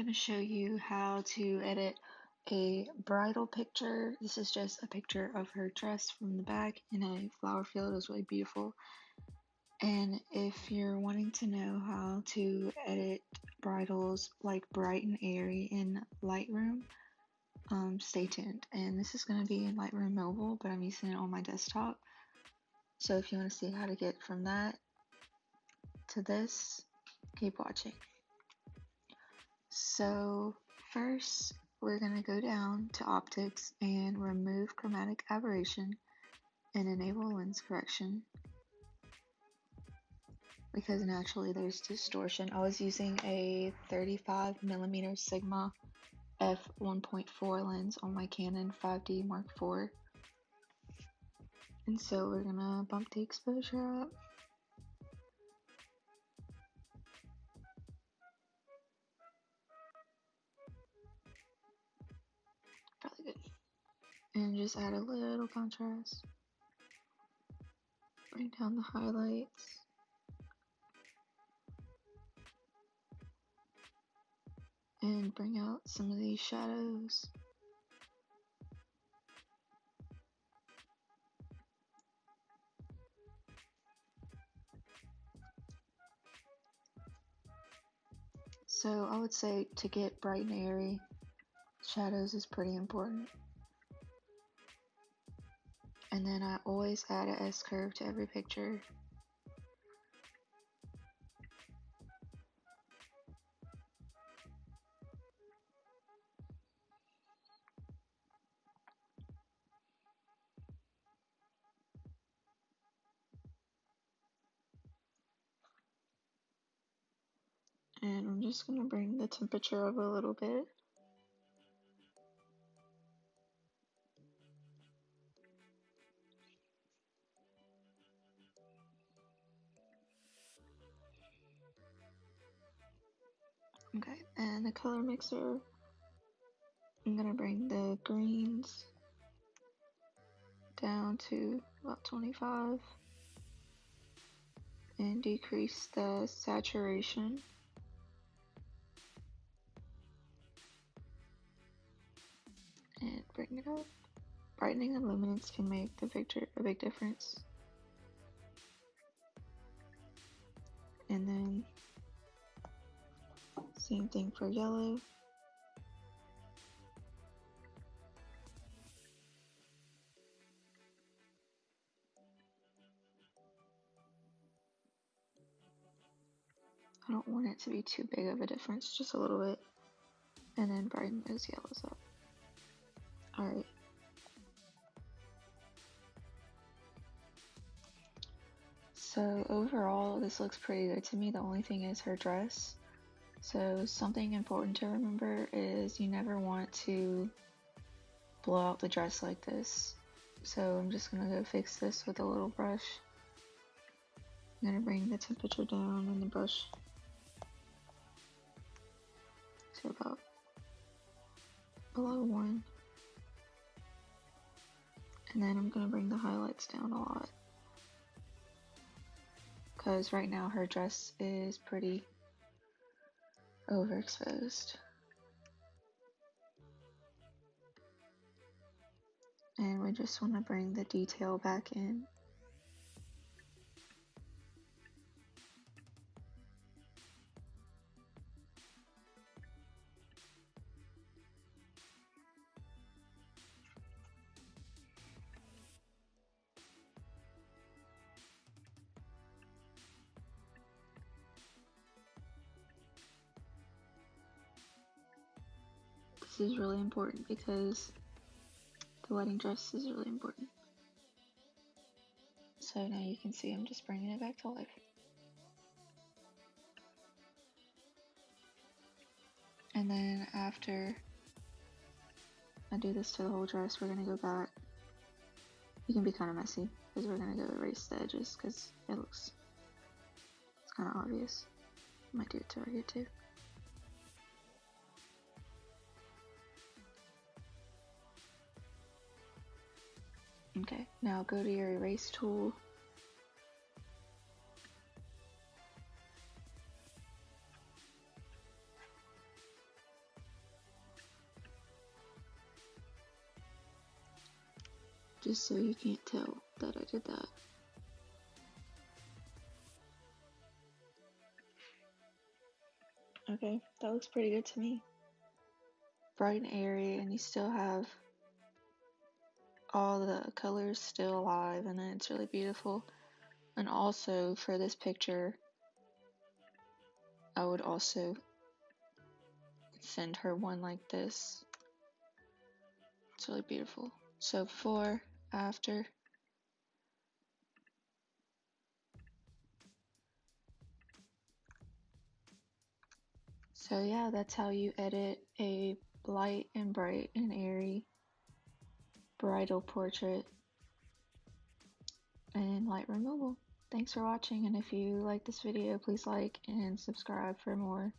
going to show you how to edit a bridal picture. This is just a picture of her dress from the back in a flower field. It was really beautiful. And if you're wanting to know how to edit bridals like bright and airy in Lightroom, stay tuned. And this is going to be in Lightroom Mobile, but I'm using it on my desktop. So if you want to see how to get from that to this, keep watching. So first, we're going to go down to optics and remove chromatic aberration and enable lens correction, because naturally there's distortion. I was using a 35mm Sigma f1.4 lens on my Canon 5D Mark IV. And so we're going to bump the exposure up. Probably good. And just add a little contrast. Bring down the highlights. And bring out some of these shadows. So I would say to get bright and airy, shadows is pretty important. And then I always add an S-curve to every picture. And I'm just going to bring the temperature up a little bit. Okay, and the color mixer, I'm going to bring the greens down to about 25 and decrease the saturation. And bring it up. Brightening and luminance can make the picture a big difference. And then same thing for yellow. I don't want it to be too big of a difference, just a little bit. And then brighten those yellows up. Alright. So overall, this looks pretty good to me. The only thing is her dress. So something important to remember is you never want to blow out the dress like this. So I'm just going to go fix this with a little brush. I'm going to bring the temperature down in the brush to about below 1. And then I'm going to bring the highlights down a lot, because right now her dress is pretty overexposed. And we just want to bring the detail back in. This is really important because the wedding dress is really important. So now you can see I'm just bringing it back to life. And then after I do this to the whole dress, we're going to go back. You can be kind of messy because we're going to go erase the edges because it's kind of obvious. I might do it to right here too. Okay, now go to your erase tool. just so you can't tell that I did that. Okay, that looks pretty good to me. Bright and airy, and you still have all the colors still alive, and then it's really beautiful. And also for this picture, I would also send her one like this. It's really beautiful. So before, after. So yeah, that's how you edit a light and bright and airy bridal portrait in Lightroom Mobile. Thanks for watching, and if you like this video, please like and subscribe for more.